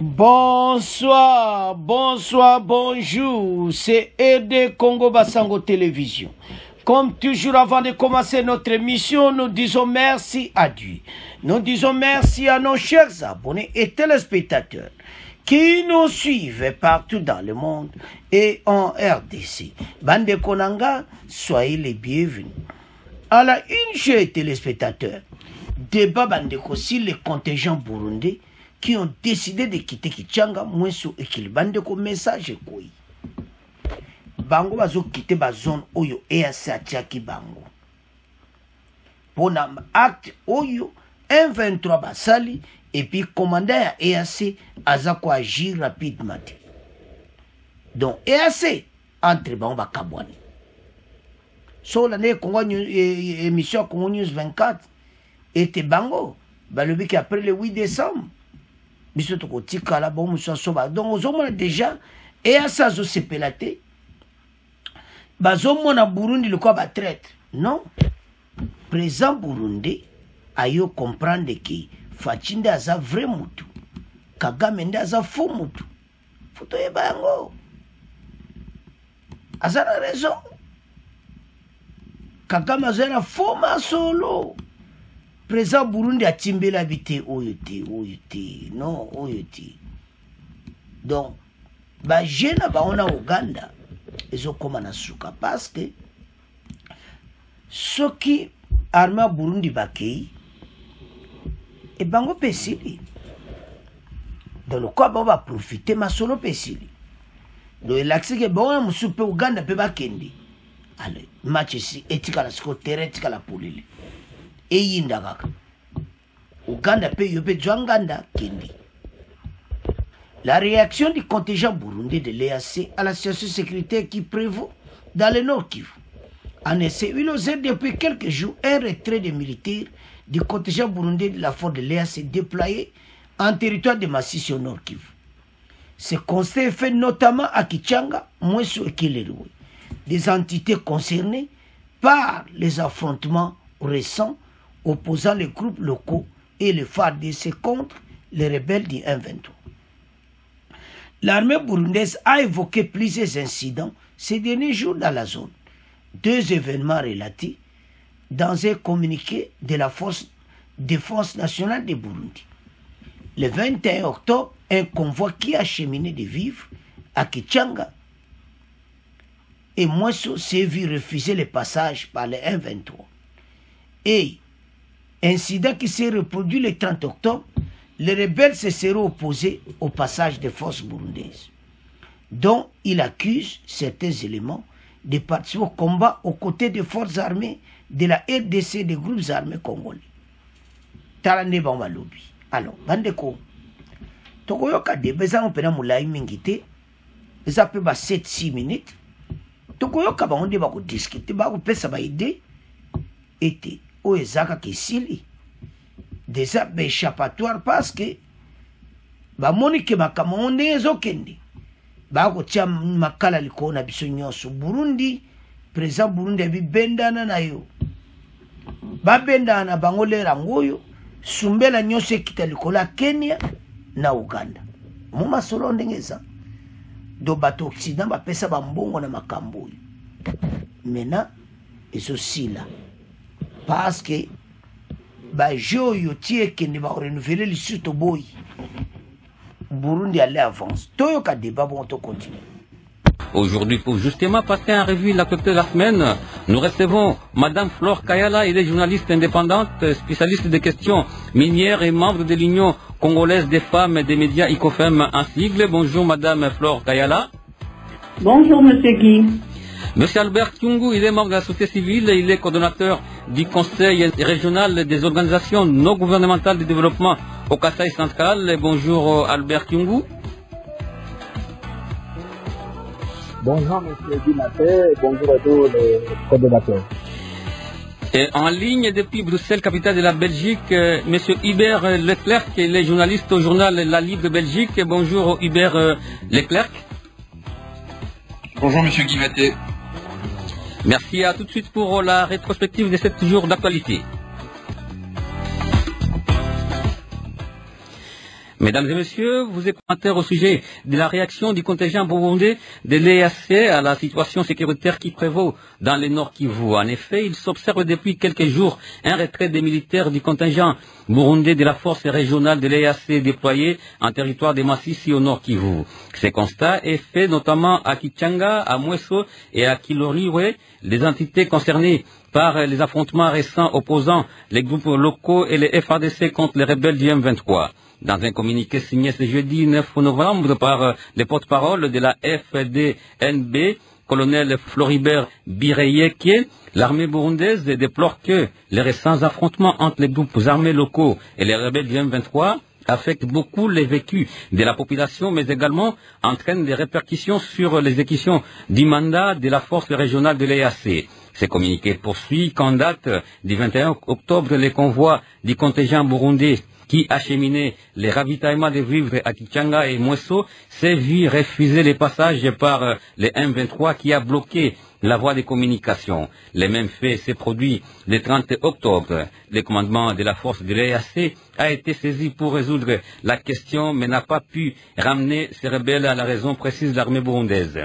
Bonsoir, bonsoir, bonjour, c'est RD Congo Basango Télévision. Comme toujours, avant de commencer notre émission, nous disons merci à Dieu. Nous disons merci à nos chers abonnés et téléspectateurs qui nous suivent partout dans le monde et en RDC. Bande Konanga, soyez les bienvenus. À la une, chers téléspectateurs, débat Bandeko sur les contingents burundais qui ont décidé de quitter Kichanga, Mweso et Kilbandeko message quoi. Bango bazo quitter ba zone oyo EAC atiaki bango. Pona acte oyo M23 basali et puis commandant ya EAC aza ko agir rapidement. Donc EAC entre bango bakabwani. So l'année Congo émission Congo News 24 était bango balobi ki après le 8 décembre biso to kotika la bon muso soba. Donc ozomona déjà EAC azo sepelate bazomona Burundi le quoi ba traite. Non. Président Burundi ayo comprendre que Fachinde aza vrai mutu. Kagame nda aza faux mutu. Foto ye bango. Aza na raison. Kagame aza na faux masolo. Président Burundi a timbé l'habité oyote. Non, oyote. Donc, ba jeune ba on a Uganda. Ils ont comme un souka parce que ceux qui arment Burundi bakei et bango pesili dans le quoi on va profiter ma solo pesili donc l'accès que bon on soupe Uganda pe bakendi allez match ici etika la sco terrain etika la polili et yinda kaka Uganda pe yope jwanganda kendi. La réaction du contingent burundais de l'EAC à la situation sécuritaire qui prévaut dans le Nord Kivu. En effet, il osait depuis quelques jours un retrait des militaires du contingent burundais de la force de l'EAC déployé en territoire de Massissi au Nord Kivu. Ce constat est fait notamment à Kichanga, Mweso et Kileroué, des entités concernées par les affrontements récents opposant les groupes locaux et les FARDC contre les rebelles du M23. L'armée burundaise a évoqué plusieurs incidents ces derniers jours dans la zone. Deux événements relatés dans un communiqué de la Force Défense nationale de Burundi. Le 21 octobre, un convoi qui a cheminé des vivres à Kichanga et Mweso s'est vu refuser le passage par le M23. Et incident qui s'est reproduit le 30 octobre, les rebelles se seraient opposés au passage des forces burundaises, dont il accuse certains éléments de participer au combat aux côtés des forces armées de la RDC et des groupes armés congolais. Talane bamba lobby. Alors, bandeko, tokoyoka debeza on pena moulai mingite, ça peut ba 7-6 minutes. Tokoyoka ba onde ba ko discuter, ba ko pesa ba idée, été o ezaka kesili. Déjà échappatoire parce que ba moni ke makamonde ezokende ba ko tia makala likona biso nyonso Burundi président Burundi bi bendana na yo ba bendana bangolera ngoyo sumbela nyonso ekita likola Kenya na Uganda moma solo ndengeza do bato occident ba pesa ba mbongo na makambo mena ezosila parce que ba joyo tie kende ba renouveler le suite au boy Burundi allait avance toyoka débat bon to continue. Aujourd'hui, pour justement passer en revue l'actualité de la semaine, nous recevons Madame Flore Kayala, elle est journaliste indépendante, spécialiste des questions minières et membre de l'Union congolaise des femmes et des médias ICOFEM en sigle. Bonjour Madame Flore Kayala. Bonjour Monsieur Guy. Monsieur Albert Kyungu, il est membre de la société civile, il est coordonnateur du Conseil régional des organisations non gouvernementales de développement au Kasaï central. Bonjour Albert Kyungu. Bonjour Monsieur Guy Maté, bonjour à tous les coordonnateurs. Et en ligne depuis Bruxelles, capitale de la Belgique, Monsieur Hubert Leclerc, il est journaliste au journal La Libre de Belgique. Bonjour Hubert Leclerc. Bonjour Monsieur Guy Maté. Merci, à tout de suite pour la rétrospective de 7 jours d'actualité. Mesdames et messieurs, vous êtes commentaires au sujet de la réaction du contingent burundais de l'EAC à la situation sécuritaire qui prévaut dans le Nord Kivu. En effet, il s'observe depuis quelques jours un retrait des militaires du contingent burundais de la force régionale de l'EAC déployée en territoire de Massissi au Nord Kivu. Ce constat est fait notamment à Kichanga, à Mweso et à Kiloriwe, les entités concernées par les affrontements récents opposant les groupes locaux et les FARDC contre les rebelles du M23. Dans un communiqué signé ce jeudi 9 novembre par le porte-parole de la FDNB, colonel Floribert Bireyeke, l'armée burundaise déplore que les récents affrontements entre les groupes armés locaux et les rebelles du M23 affectent beaucoup les vécus de la population, mais également entraînent des répercussions sur l'exécution du mandat de la force régionale de l'EAC. Ce communiqué poursuit qu'en date du 21 octobre, les convois du contingent burundais qui acheminait les ravitaillements de vivres à Kichanga et Mweso s'est vu refuser les passages par les M23 qui a bloqué la voie de communication. Le même fait s'est produit le 30 octobre. Le commandement de la force de l'EAC a été saisi pour résoudre la question, mais n'a pas pu ramener ces rebelles à la raison précise de l'armée burundaise.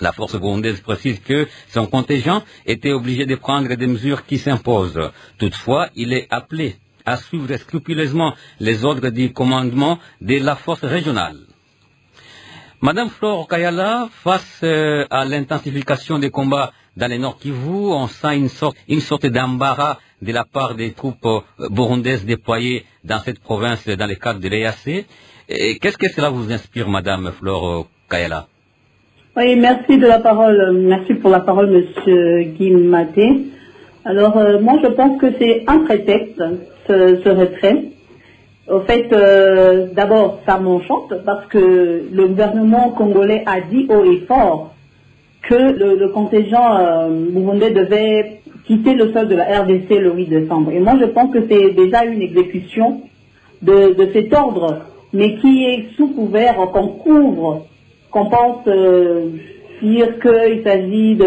La force burundaise précise que son contingent était obligé de prendre des mesures qui s'imposent. Toutefois, il est appelé à suivre scrupuleusement les ordres du commandement de la force régionale. Madame Flore Kayala, face à l'intensification des combats dans le Nord Kivu, on sent une sorte d'embarras de la part des troupes burundaises déployées dans cette province dans le cadre de l'EAC. Qu'est-ce que cela vous inspire, Madame Flore Kayala? Oui, merci de la parole. Merci pour la parole, Monsieur Guy Maté. Alors, moi, je pense que c'est un prétexte, ce retrait. Au fait, d'abord, ça m'enchante parce que le gouvernement congolais a dit haut et fort que le contingent burundais devait quitter le sol de la RDC le 8 décembre. Et moi, je pense que c'est déjà une exécution de cet ordre, mais qui est sous couvert, qu'on couvre, qu'on pense dire qu'il s'agit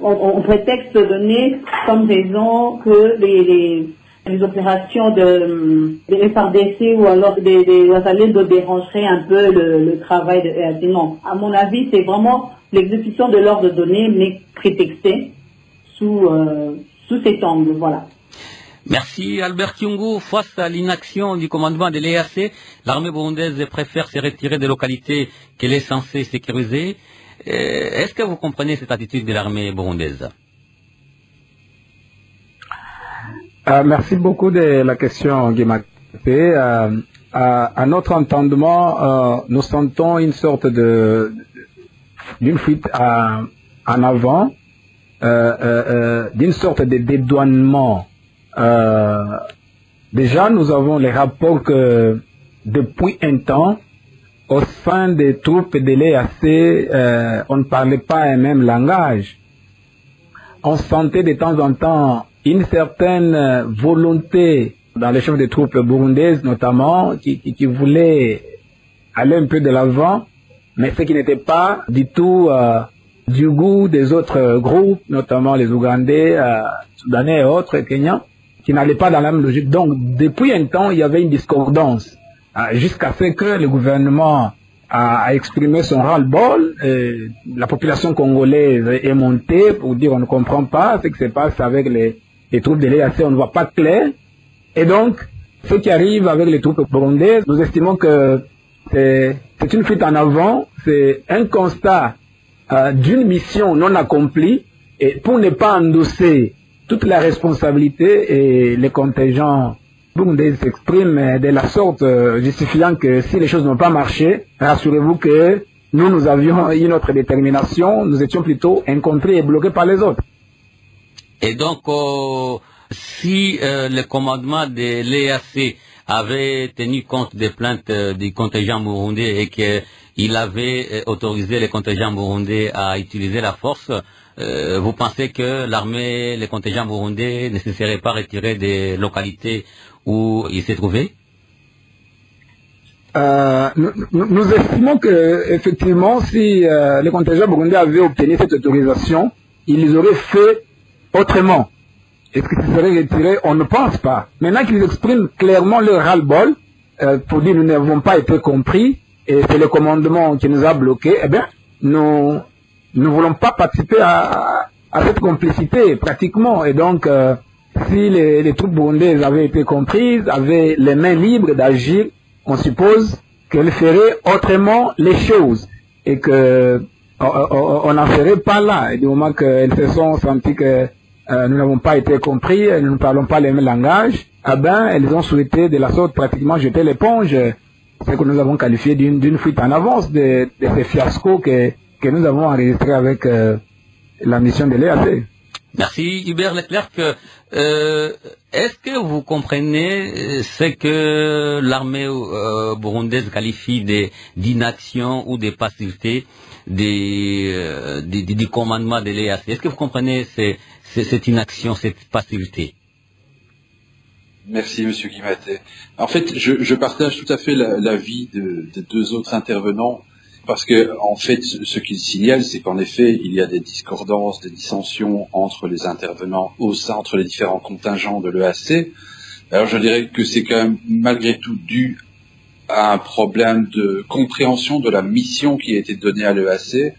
on prétexte donné comme raison que les opérations des FARDC ou alors des Wazalendo dérangeraient un peu le travail de EAC. Non, à mon avis, c'est vraiment l'exécution de l'ordre donné, mais prétexté sous cet angle, voilà. Merci Albert Kyungu. Face à l'inaction du commandement de l'EAC, l'armée burundaise préfère se retirer des localités qu'elle est censée sécuriser. Est-ce que vous comprenez cette attitude de l'armée burundaise? Merci beaucoup de la question, Guy Maté. À notre entendement, nous sentons une sorte d'une fuite en avant, d'une sorte de dédouanement. Déjà, nous avons les rapports que depuis un temps, au sein des troupes de l'EAC, on ne parlait pas un même langage. On sentait de temps en temps une certaine volonté dans les chefs des troupes burundaises notamment, qui voulaient aller un peu de l'avant, mais ce qui n'était pas du tout du goût des autres groupes, notamment les Ougandais, Soudanais et autres, Kenyans, qui n'allaient pas dans la même logique. Donc, depuis un temps, il y avait une discordance, jusqu'à ce que le gouvernement a exprimé son ras-le-bol. La population congolaise est montée pour dire on ne comprend pas ce qui se passe avec les troupes de l'EAC, on ne voit pas clair. Et donc, ce qui arrive avec les troupes burundaises, nous estimons que c'est une fuite en avant, c'est un constat d'une mission non accomplie, et pour ne pas endosser toute la responsabilité, et les contingents burundais s'expriment de la sorte, justifiant que si les choses n'ont pas marché, rassurez-vous que nous avions une autre détermination, nous étions plutôt incontrés et bloqués par les autres. Et donc, si le commandement de l'EAC avait tenu compte des plaintes du contingent burundais et qu'il avait autorisé les contingents burundais à utiliser la force, vous pensez que l'armée, les contingents burundais ne se seraient pas retirés des localités où ils se trouvaient? Nous estimons que effectivement, si les contingents burundais avaient obtenu cette autorisation, ils auraient fait autrement. Est-ce qu'ils se seraient retirés? On ne pense pas. Maintenant qu'ils expriment clairement leur ras-le-bol, pour dire nous n'avons pas été compris et c'est le commandement qui nous a bloqués, eh bien, nous ne voulons pas participer à cette complicité pratiquement. Et donc, si les troupes burundaises avaient été comprises, avaient les mains libres d'agir, on suppose qu'elles feraient autrement les choses et que on n'en ferait pas là. Et du moment qu'elles se sont senties que nous n'avons pas été compris, nous ne parlons pas le même langage, eh ben, elles ont souhaité de la sorte pratiquement jeter l'éponge, ce que nous avons qualifié d'une fuite en avance de ces fiascos que nous avons enregistrés avec la mission de l'EAC. Merci Hubert Leclerc. Est-ce que vous comprenez ce que l'armée burundaise qualifie d'inaction ou de passivité du commandement de l'EAC? Est-ce que vous comprenez cette inaction, cette passivité? Merci Monsieur Guimatet. En fait, je partage tout à fait l'avis des deux autres intervenants. Parce que, en fait, ce qu'il signale, c'est qu'en effet, il y a des discordances, des dissensions entre les intervenants entre les différents contingents de l'EAC. Alors, je dirais que c'est quand même, malgré tout, dû à un problème de compréhension de la mission qui a été donnée à l'EAC,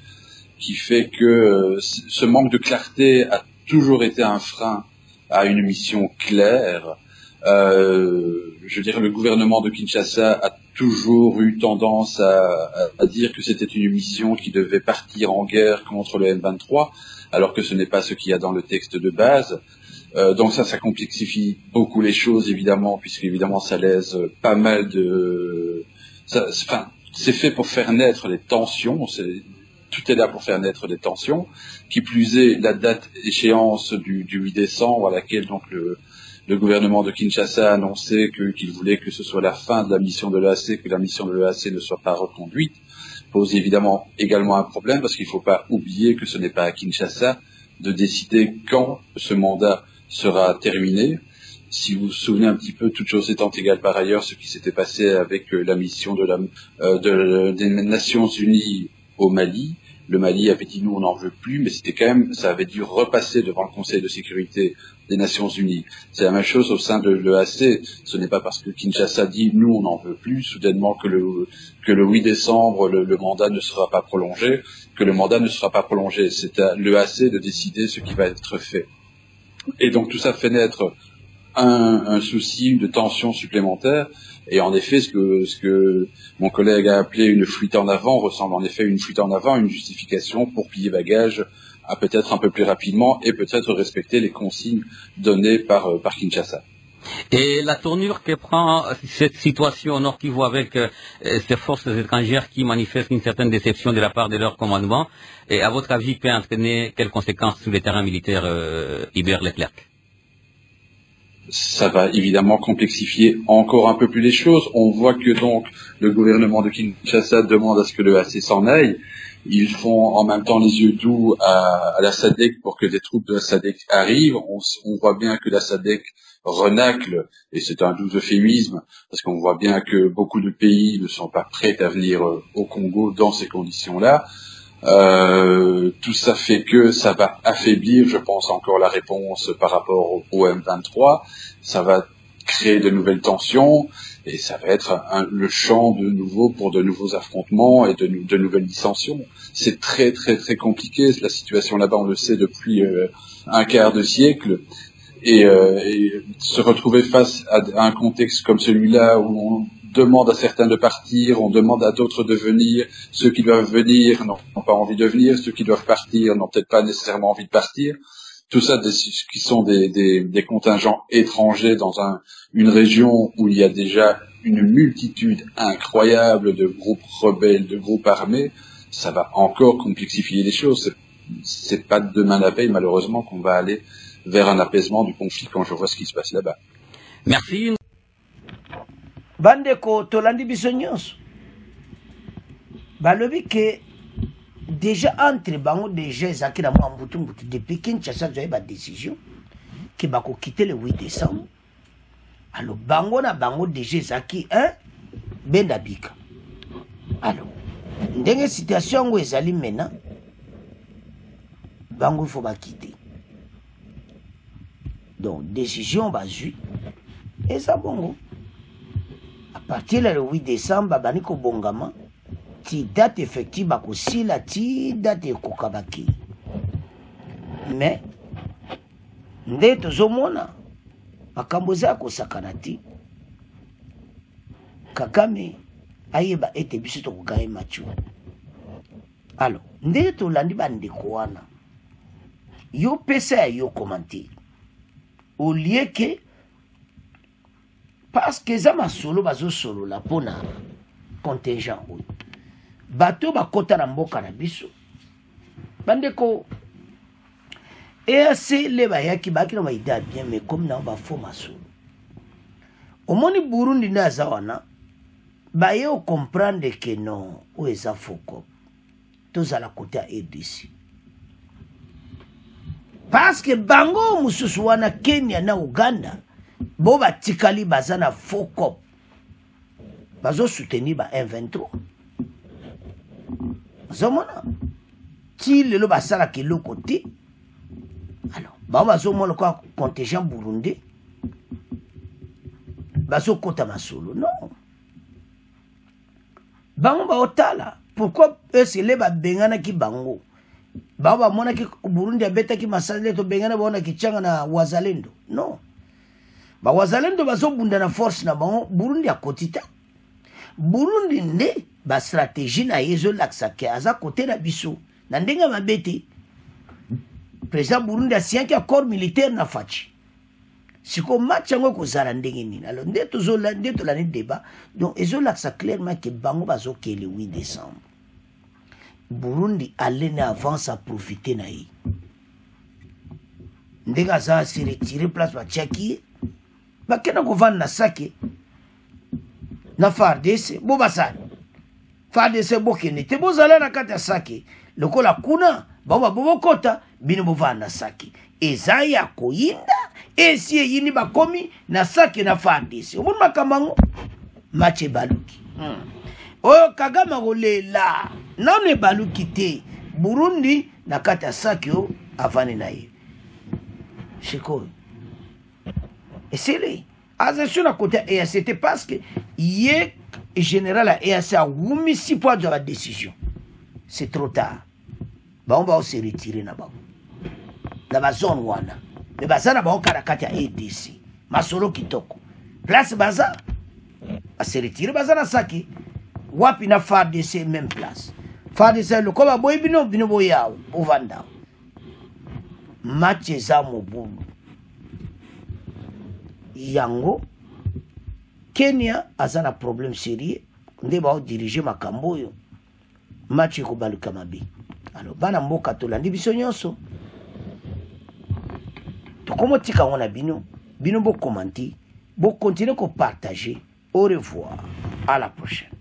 qui fait que ce manque de clarté a toujours été un frein à une mission claire. Je dirais le gouvernement de Kinshasa a toujours eu tendance à dire que c'était une mission qui devait partir en guerre contre le M23, alors que ce n'est pas ce qu'il y a dans le texte de base. Donc ça complexifie beaucoup les choses, évidemment, puisque évidemment ça laisse pas mal de... c'est fait pour faire naître les tensions, tout est là pour faire naître des tensions. Qui plus est, la date échéance du 8 décembre, à laquelle donc le gouvernement de Kinshasa a annoncé qu'il voulait que ce soit la fin de la mission de l'EAC, que la mission de l'EAC ne soit pas reconduite, pose évidemment également un problème, parce qu'il ne faut pas oublier que ce n'est pas à Kinshasa de décider quand ce mandat sera terminé. Si vous vous souvenez un petit peu, toutes choses étant égales par ailleurs, ce qui s'était passé avec la mission des Nations Unies au Mali. Le Mali avait dit nous on n'en veut plus, mais c'était quand même, ça avait dû repasser devant le Conseil de sécurité des Nations Unies. C'est la même chose au sein de l'EAC. Ce n'est pas parce que Kinshasa dit nous on n'en veut plus, soudainement que le 8 décembre le mandat ne sera pas prolongé, que le mandat ne sera pas prolongé. C'est à l'EAC de décider ce qui va être fait. Et donc tout ça fait naître un souci de tension supplémentaire. Et en effet, ce que mon collègue a appelé une fuite en avant ressemble en effet à une fuite en avant, une justification pour plier bagage à peut-être un peu plus rapidement et peut-être respecter les consignes données par Kinshasa. Et la tournure que prend cette situation au Nord Kivu avec ces forces étrangères qui manifestent une certaine déception de la part de leur commandement, et à votre avis peut entraîner quelles conséquences sur les terrains militaires, Hubert Leclerc? Ça va évidemment complexifier encore un peu plus les choses. On voit que donc le gouvernement de Kinshasa demande à ce que le AC s'en aille. Ils font en même temps les yeux doux à la SADC pour que des troupes de la SADC arrivent. On voit bien que la SADC renacle, et c'est un doux euphémisme, parce qu'on voit bien que beaucoup de pays ne sont pas prêts à venir au Congo dans ces conditions-là. Tout ça fait que ça va affaiblir, je pense, encore la réponse par rapport au M23. Ça va créer de nouvelles tensions et ça va être le champ de nouveau pour de nouveaux affrontements et de nouvelles dissensions. C'est très très très compliqué la situation là-bas, on le sait depuis un quart de siècle. Et se retrouver face à un contexte comme celui-là où on demande à certains de partir, on demande à d'autres de venir, ceux qui doivent venir n'ont pas envie de venir, ceux qui doivent partir n'ont peut-être pas nécessairement envie de partir. Tout ça qui sont des contingents étrangers dans une région où il y a déjà une multitude incroyable de groupes rebelles, de groupes armés, ça va encore complexifier les choses. C'est pas de demain la veille, malheureusement, qu'on va aller vers un apaisement du conflit quand je vois ce qui se passe là-bas. Merci. Bandeko tolandi biso nyonso balobi ke déjà entre bango déjà ezalaki na mwa mbutu depuis Kinshasa azwaki badécision ke bakokite le 8 décembre. Alors bango na bango déjà ezalaki benda bika. Alors ndenge situation yango ezali maintenant bango il faut bakite. Donc décision bazwi eza bongo. à partir du 8 décembre bani ko bongama ti date effective bakosila ti date ekokabaki mais nde tozomona makambo eza kosakana ti Kagame ayeba ete biso tokoganye match alors nde tolandi bandeko wana yo pesa ya yo commenter au lieu que parce que eza masolo bazosolola mpona contingent oyo bato bakota na mboka na biso bandeko EAC le bayaki baki na baida bien mais comme na bafo masolo omoni Burundi nde aza wana baye o comprendre que non oyo eza foko tozala kote ya RDC parce que bango mususu wana Kenya na Uganda bo batikali baza na foko bazo soutenir ba M23 zomona ti lelo basala keloko te alors bazomona kwa contingent Burundi bazokota masolo non bango baotala pourquoi ese le babenganaki bango bango bamonaki Burundi abetaki masale to bengana baona kichanga na wazalendo non wazalendo bazobunda na force na bango Burundi akotita Burundi nde ba stratégie na yezo laksake aza côté na biso na ndenga mabete président Burundi asiaki accord militaire na fachi siko match yango kozala ndenge nini alors nde tolani débat donc ezo laksa clairement que bango bazoke le 8 décembre Burundi allait na avance à profiter na ye ndenge aza se retirer place batiaki bakena kovanda na sake na FARDC bo basali FARDC bokende te bozala na kati ya sake lokola kuna bango babokota bino bovanda sake eza ya koyinda esi eyini bakomi na sake na FARDC omoni makambo match ebaluki oyo Kagame akolela nano ebaluki te Burundi na kati ya sake oyo avani na ye sikoyo esili azesio na kote ya EAC te parce que ye général ya EAC awumisi po azwa badécision c'est trop tard bango baose retire na bango na bazone wana me baza na bango kala kati ya ADC masolo kitoko place baza base retire baza na saki wapi na FARDC même place FARDC lokoba boyi bino boyawo ovanda match eza mobulu yango Kenya aza na problème sérieux nde bao diriger makambo oyo match ekobaluka mabe alors bana mboka tolandi biso nyonso tokomotika ngo na bino bo commenter bo continuer ko partager au revoir à la prochaine.